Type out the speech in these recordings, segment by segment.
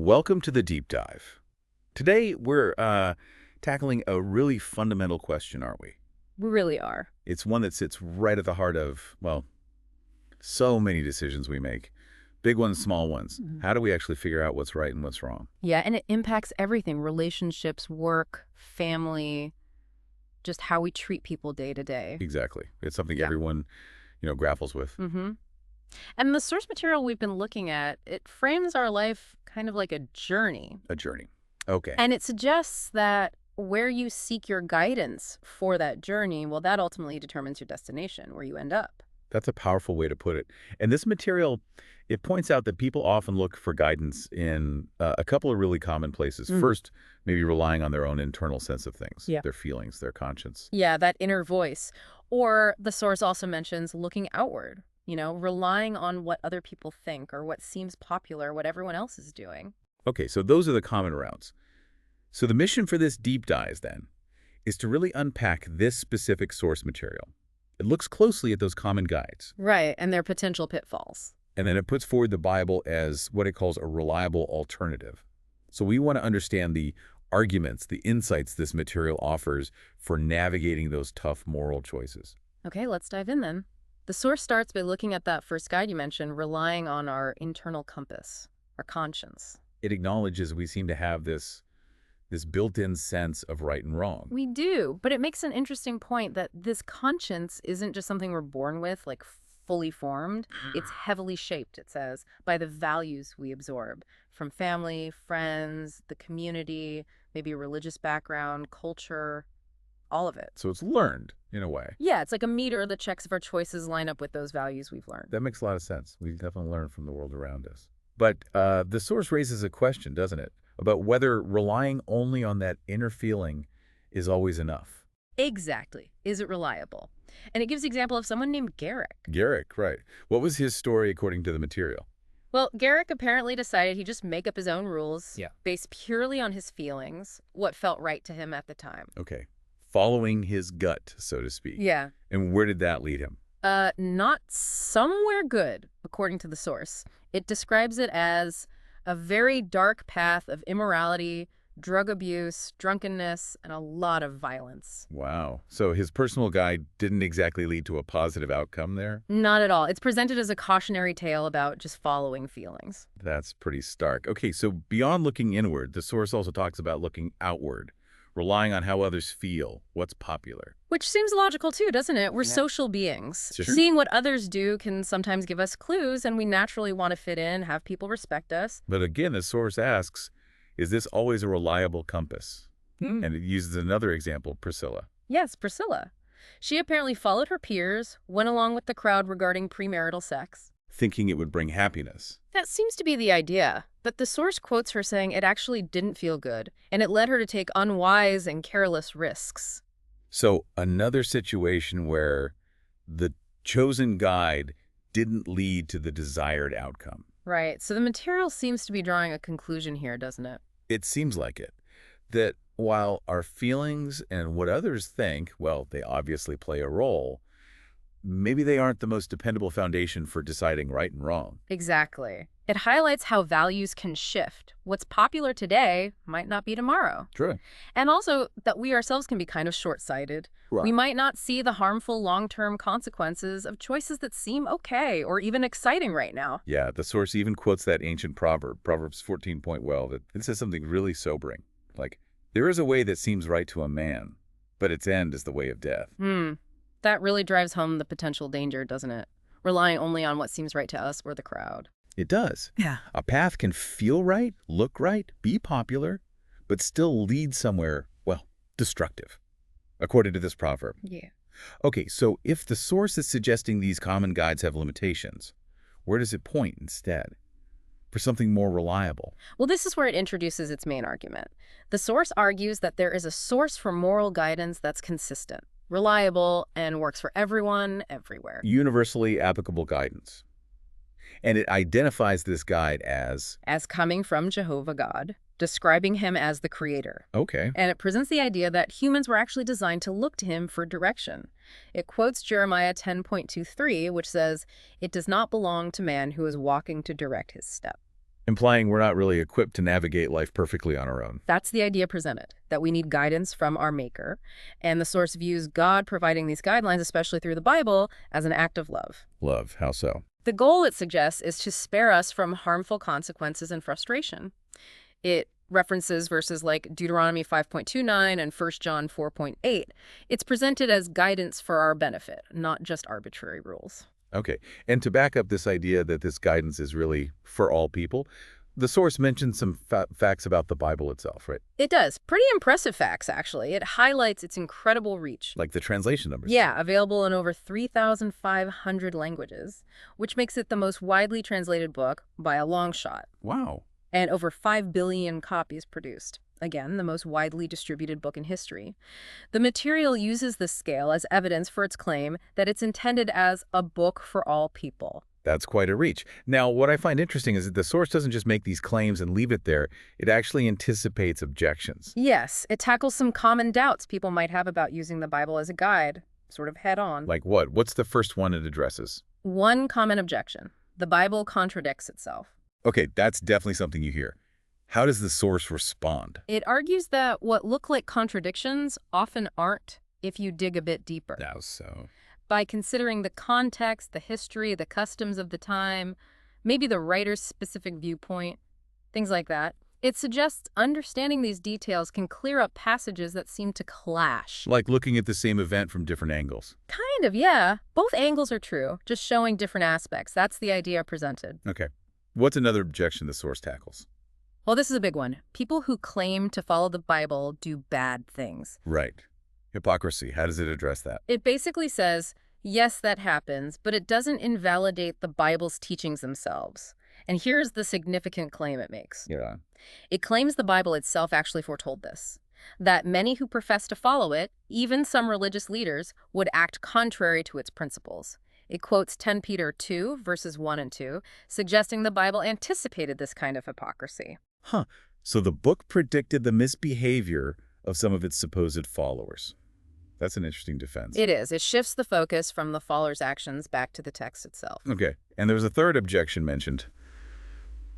Welcome to the deep dive. Today, we're tackling a really fundamental question, aren't we? We really are. It's one that sits right at the heart of, well, so many decisions we make. Big ones, small ones. How do we actually figure out what's right and what's wrong? Yeah, and it impacts everything: relationships, work, family, just how we treat people day to day. Exactly. It's something Yeah. everyone, grapples with. And the source material we've been looking at, it frames our life kind of like a journey. A journey. Okay. And it suggests that where you seek your guidance for that journey, well, that ultimately determines your destination, where you end up. That's a powerful way to put it. And this material, it points out that people often look for guidance in a couple of really common places. First, maybe relying on their own internal sense of things, Yeah. their feelings, their conscience. Yeah, that inner voice. Or the source also mentions looking outward, relying on what other people think or what seems popular, what everyone else is doing. Okay, so those are the common routes. So the mission for this deep dive, then, is to really unpack this specific source material. It looks closely at those common guides, Right, and their potential pitfalls. and then it puts forward the Bible as what it calls a reliable alternative. So we want to understand the arguments, the insights this material offers for navigating those tough moral choices. Okay, let's dive in then. The source starts by looking at that first guide you mentioned, relying on our internal compass, our conscience. It acknowledges we seem to have this built-in sense of right and wrong. We do, but it makes an interesting point that this conscience isn't just something we're born with, like fully formed. It's heavily shaped, it says, by the values we absorb from family, friends, the community, maybe a religious background, culture, all of it. So it's learned, in a way. Yeah, it's like a meter that checks if our choices line up with those values we've learned. That makes a lot of sense. We definitely learn from the world around us. But the source raises a question, doesn't it, about whether relying only on that inner feeling is always enough. Exactly. Is it reliable? And it gives the example of someone named Garrick. Garrick, right. What was his story according to the material? Well, Garrick apparently decided he'd just make up his own rules, Yeah. based purely on his feelings, what felt right to him at the time. Okay. Following his gut, so to speak. Yeah. And where did that lead him? Not somewhere good, according to the source. It describes it as a very dark path of immorality, drug abuse, drunkenness, and a lot of violence. Wow. So his personal guide didn't exactly lead to a positive outcome there? Not at all. It's presented as a cautionary tale about just following feelings. That's pretty stark. Okay, so beyond looking inward, the source also talks about looking outward, relying on how others feel, what's popular. Which seems logical too, doesn't it? We're Yeah. social beings. Sure. Seeing what others do can sometimes give us clues, and we naturally want to fit in, have people respect us. But again, the source asks, is this always a reliable compass? And it uses another example, Priscilla. Yes, Priscilla. She apparently followed her peers, went along with the crowd regarding premarital sex. Thinking it would bring happiness. That seems to be the idea, but the source quotes her saying it actually didn't feel good, and it led her to take unwise and careless risks. So another situation where the chosen guide didn't lead to the desired outcome. Right, so the material seems to be drawing a conclusion here, doesn't it? It seems like it. That while our feelings and what others think, well, they obviously play a role, maybe they aren't the most dependable foundation for deciding right and wrong. Exactly. It highlights how values can shift. What's popular today might not be tomorrow. True. And also that we ourselves can be kind of short-sighted. Right. We might not see the harmful long-term consequences of choices that seem okay or even exciting right now. Yeah, the source even quotes that ancient proverb, Proverbs 14.12, that it says something really sobering. Like, there is a way that seems right to a man, but its end is the way of death. That really drives home the potential danger, doesn't it? Relying only on what seems right to us or the crowd. It does. Yeah. A path can feel right, look right, be popular, but still lead somewhere, well, destructive, according to this proverb. Yeah. Okay, so if the source is suggesting these common guides have limitations, where does it point instead? For something more reliable. Well, this is where it introduces its main argument. The source argues that there is a source for moral guidance that's consistent, reliable, and works for everyone, everywhere. Universally applicable guidance. And it identifies this guide as... As coming from Jehovah God, describing him as the creator. Okay. And it presents the idea that humans were actually designed to look to him for direction. It quotes Jeremiah 10.23, which says, "It does not belong to man who is walking to direct his step." Implying we're not really equipped to navigate life perfectly on our own. That's the idea presented, that we need guidance from our Maker. And the source views God providing these guidelines, especially through the Bible, as an act of love. Love, how so? The goal, it suggests, is to spare us from harmful consequences and frustration. It references verses like Deuteronomy 5.29 and 1 John 4.8. It's presented as guidance for our benefit, not just arbitrary rules. Okay, and to back up this idea that this guidance is really for all people, the source mentions some facts about the Bible itself, right? It does. Pretty impressive facts, actually. It highlights its incredible reach. Like the translation numbers. Yeah, available in over 3,500 languages, which makes it the most widely translated book by a long shot. Wow. And over 5 billion copies produced. Again, the most widely distributed book in history. The material uses this scale as evidence for its claim that it's intended as a book for all people. That's quite a reach. Now, what I find interesting is that the source doesn't just make these claims and leave it there. It actually anticipates objections. Yes, it tackles some common doubts people might have about using the Bible as a guide, sort of head on. Like what? What's the first one it addresses? One common objection: the Bible contradicts itself. Okay, that's definitely something you hear. How does the source respond? It argues that what look like contradictions often aren't if you dig a bit deeper. How so? By considering the context, the history, the customs of the time, maybe the writer's specific viewpoint, things like that, it suggests understanding these details can clear up passages that seem to clash. Like looking at the same event from different angles. Kind of, yeah. Both angles are true, just showing different aspects. That's the idea presented. Okay. What's another objection the source tackles? Well, this is a big one. People who claim to follow the Bible do bad things. Right. Hypocrisy. How does it address that? It basically says, yes, that happens, but it doesn't invalidate the Bible's teachings themselves. And here's the significant claim it makes. Yeah. It claims the Bible itself actually foretold this, that many who profess to follow it, even some religious leaders, would act contrary to its principles. It quotes 10 Peter 2, verses 1 and 2, suggesting the Bible anticipated this kind of hypocrisy. Huh. So the book predicted the misbehavior of some of its supposed followers. That's an interesting defense. It is. It shifts the focus from the follower's actions back to the text itself. Okay. And there's a third objection mentioned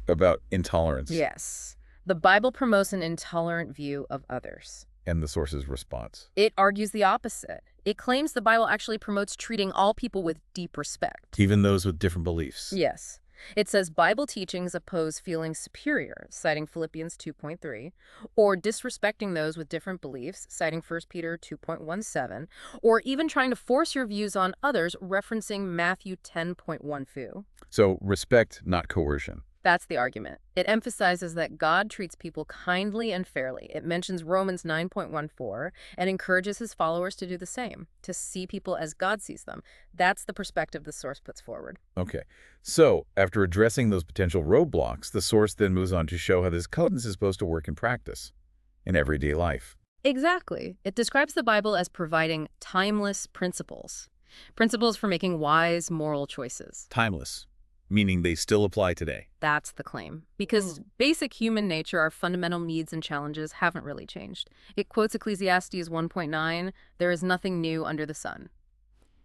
about intolerance. Yes. The Bible promotes an intolerant view of others. And the source's response. It argues the opposite. It claims the Bible actually promotes treating all people with deep respect. Even those with different beliefs. Yes. It says Bible teachings oppose feeling superior, citing Philippians 2.3, or disrespecting those with different beliefs, citing 1 Peter 2.17, or even trying to force your views on others, referencing Matthew 10.12. So respect, not coercion. That's the argument. It emphasizes that God treats people kindly and fairly. It mentions Romans 9.14 and encourages his followers to do the same, to see people as God sees them. That's the perspective the source puts forward. Okay. So after addressing those potential roadblocks, the source then moves on to show how this guidance is supposed to work in practice, in everyday life. Exactly. It describes the Bible as providing timeless principles. Principles for making wise moral choices. Timeless, meaning they still apply today. That's the claim. Because basic human nature, our fundamental needs and challenges haven't really changed. It quotes Ecclesiastes 1.9, there is nothing new under the sun.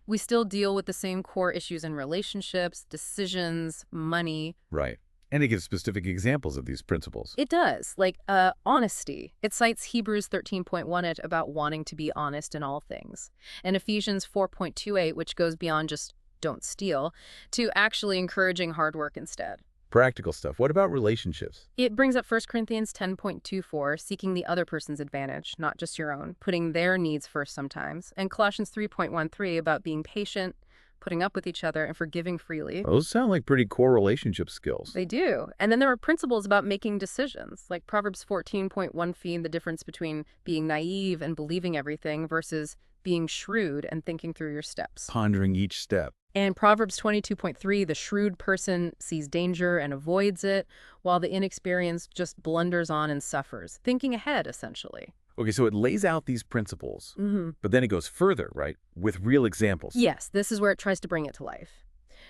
We still deal with the same core issues in relationships, decisions, money. Right. And it gives specific examples of these principles. It does, like honesty. It cites Hebrews 13.1 about wanting to be honest in all things. And Ephesians 4.28, which goes beyond just don't steal, to actually encouraging hard work instead. Practical stuff. What about relationships? It brings up 1 Corinthians 10.24, seeking the other person's advantage, not just your own, putting their needs first sometimes, and Colossians 3.13 about being patient, putting up with each other, and forgiving freely. Those sound like pretty core relationship skills. They do. And then there are principles about making decisions, like Proverbs 14.1 the difference between being naive and believing everything versus being shrewd and thinking through your steps. Pondering each step. And Proverbs 22.3, the shrewd person sees danger and avoids it, while the inexperienced just blunders on and suffers, thinking ahead, essentially. Okay, so it lays out these principles, but then it goes further, right, with real examples. Yes, this is where it tries to bring it to life.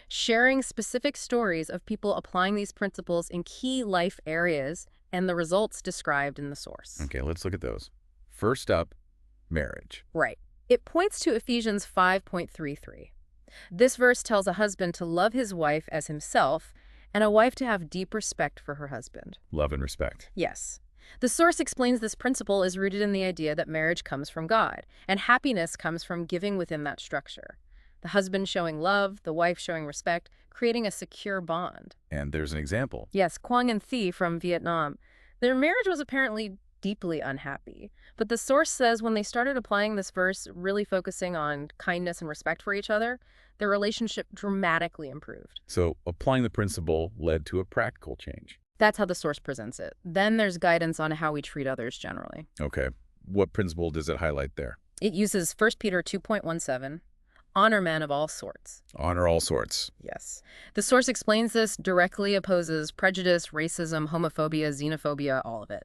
Sharing specific stories of people applying these principles in key life areas and the results described in the source. Okay, let's look at those. First up, marriage. Right. It points to Ephesians 5.33. This verse tells a husband to love his wife as himself, and a wife to have deep respect for her husband. Love and respect. Yes. The source explains this principle is rooted in the idea that marriage comes from God, and happiness comes from giving within that structure. The husband showing love, the wife showing respect, creating a secure bond. And there's an example. Yes, Quang and Thi from Vietnam. Their marriage was apparently deeply unhappy, but the source says when they started applying this verse, really focusing on kindness and respect for each other, their relationship dramatically improved. So applying the principle led to a practical change. That's how the source presents it. Then there's guidance on how we treat others generally. Okay. What principle does it highlight there? It uses 1 Peter 2.17, honor men of all sorts. Honor all sorts. Yes. The source explains this, directly opposes prejudice, racism, homophobia, xenophobia, all of it.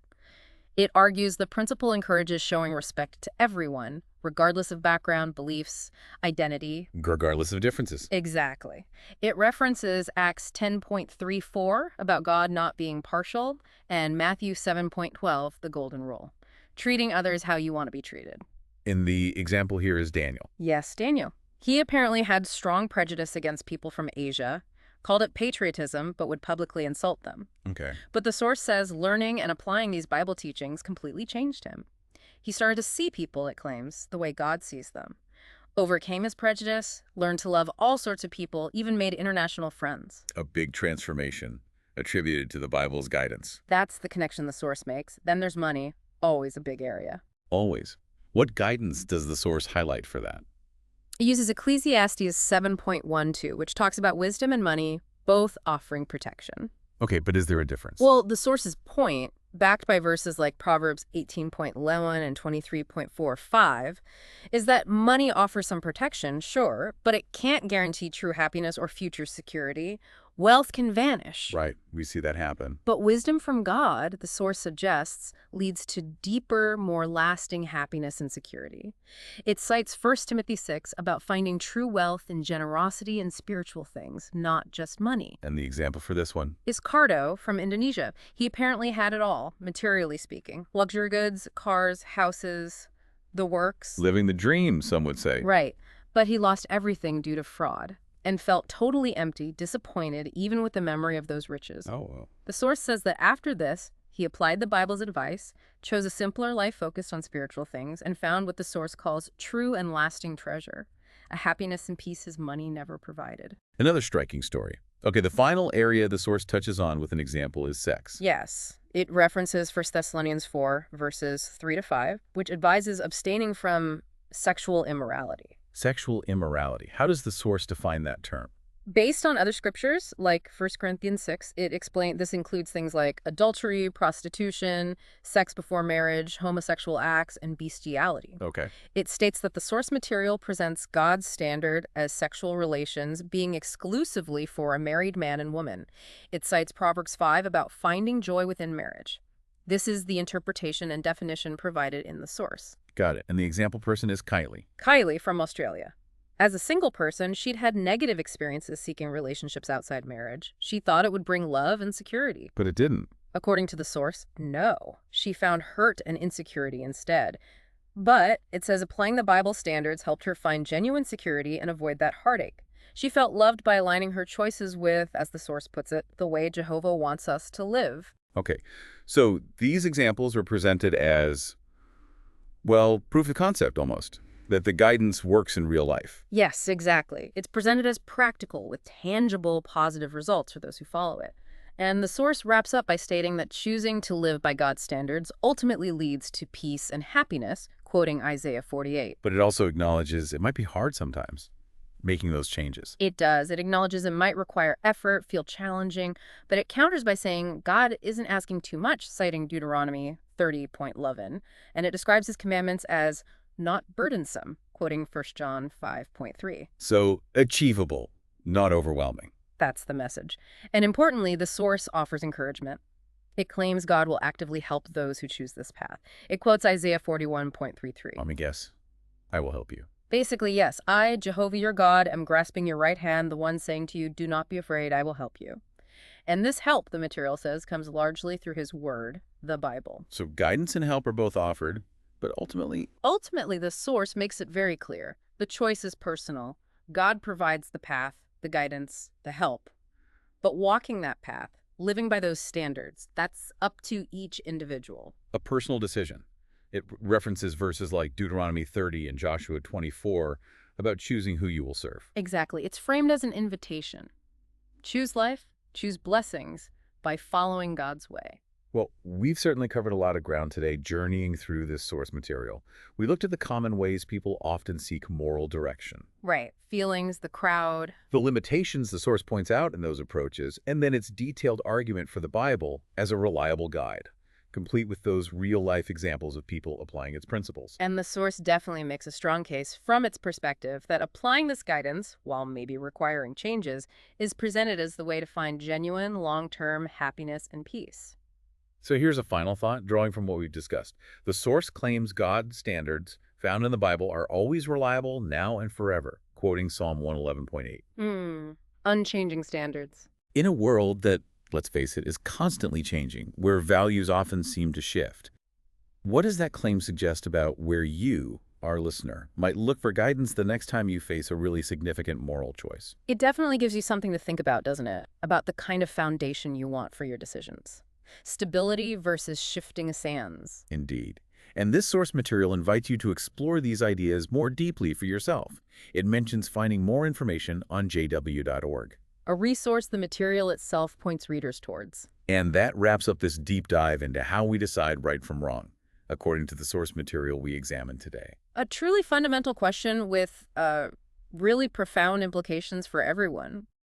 It argues the principle encourages showing respect to everyone, regardless of background, beliefs, identity. Regardless of differences. Exactly. It references Acts 10.34 about God not being partial and Matthew 7.12, the golden rule, treating others how you want to be treated. And the example here is Daniel. Yes, Daniel. He apparently had strong prejudice against people from Asia, called it patriotism, but would publicly insult them. Okay. But the source says learning and applying these Bible teachings completely changed him. He started to see people, it claims, the way God sees them. Overcame his prejudice, learned to love all sorts of people, even made international friends. A big transformation attributed to the Bible's guidance. That's the connection the source makes. Then there's money, always a big area. Always. What guidance does the source highlight for that? It uses Ecclesiastes 7.12, which talks about wisdom and money both offering protection. Okay, but is there a difference? Well, the source's point, backed by verses like Proverbs 18.11 and 23.45, is that money offers some protection, sure, but it can't guarantee true happiness or future security. Wealth can vanish. Right, we see that happen. But wisdom from God, the source suggests, leads to deeper, more lasting happiness and security. It cites 1 Timothy 6 about finding true wealth in generosity and spiritual things, not just money. And the example for this one? Is Cardo from Indonesia. He apparently had it all, materially speaking. Luxury goods, cars, houses, the works. Living the dream, some would say. Right. But he lost everything due to fraud and felt totally empty, disappointed, even with the memory of those riches. Oh, well. The source says that after this, he applied the Bible's advice, chose a simpler life focused on spiritual things, and found what the source calls true and lasting treasure, a happiness and peace his money never provided. Another striking story. Okay, the final area the source touches on with an example is sex. Yes. It references 1 Thessalonians 4, verses 3-5, which advises abstaining from sexual immorality. Sexual immorality. How does the source define that term? Based on other scriptures, like 1 Corinthians 6, this includes things like adultery, prostitution, sex before marriage, homosexual acts, and bestiality. Okay. It states that the source material presents God's standard as sexual relations being exclusively for a married man and woman. It cites Proverbs 5 about finding joy within marriage. This is the interpretation and definition provided in the source. Got it. And the example person is Kylie. Kylie from Australia. As a single person, she'd had negative experiences seeking relationships outside marriage. She thought it would bring love and security. But it didn't. According to the source, no. She found hurt and insecurity instead. But it says applying the Bible standards helped her find genuine security and avoid that heartache. She felt loved by aligning her choices with, as the source puts it, the way Jehovah wants us to live. Okay. So these examples were presented as, well, proof of concept almost, that the guidance works in real life. Yes, exactly. It's presented as practical with tangible positive results for those who follow it. And the source wraps up by stating that choosing to live by God's standards ultimately leads to peace and happiness, quoting Isaiah 48. But it also acknowledges it might be hard sometimes, making those changes. It does. It acknowledges it might require effort, feel challenging, but it counters by saying God isn't asking too much, citing Deuteronomy 30.11, and it describes his commandments as not burdensome, quoting 1 John 5.3. So achievable, not overwhelming. That's the message. And importantly, the source offers encouragement. It claims God will actively help those who choose this path. It quotes Isaiah 41.33. Let me guess. I will help you. Basically, yes, I, Jehovah your God, am grasping your right hand, the one saying to you, do not be afraid, I will help you. And this help, the material says, comes largely through his word, the Bible. So guidance and help are both offered, but ultimately... Ultimately, the source makes it very clear. The choice is personal. God provides the path, the guidance, the help. But walking that path, living by those standards, that's up to each individual. A personal decision. It references verses like Deuteronomy 30 and Joshua 24 about choosing who you will serve. Exactly. It's framed as an invitation. Choose life, choose blessings by following God's way. Well, we've certainly covered a lot of ground today journeying through this source material. We looked at the common ways people often seek moral direction, Right. Feelings, the crowd. the limitations the source points out in those approaches, and then its detailed argument for the Bible as a reliable guide, complete with those real-life examples of people applying its principles. And the source definitely makes a strong case from its perspective that applying this guidance, while maybe requiring changes, is presented as the way to find genuine, long-term happiness and peace. So here's a final thought, drawing from what we've discussed. The source claims God's standards found in the Bible are always reliable now and forever, quoting Psalm 111.8. Unchanging standards. In a world that, let's face it, is constantly changing, where values often seem to shift, what does that claim suggest about where you, our listener, might look for guidance the next time you face a really significant moral choice? It definitely gives you something to think about, doesn't it? About the kind of foundation you want for your decisions. Stability versus shifting sands. Indeed. And this source material invites you to explore these ideas more deeply for yourself. It mentions finding more information on jw.org. A resource the material itself points readers towards. And that wraps up this deep dive into how we decide right from wrong, according to the source material we examined today. A truly fundamental question with really profound implications for everyone.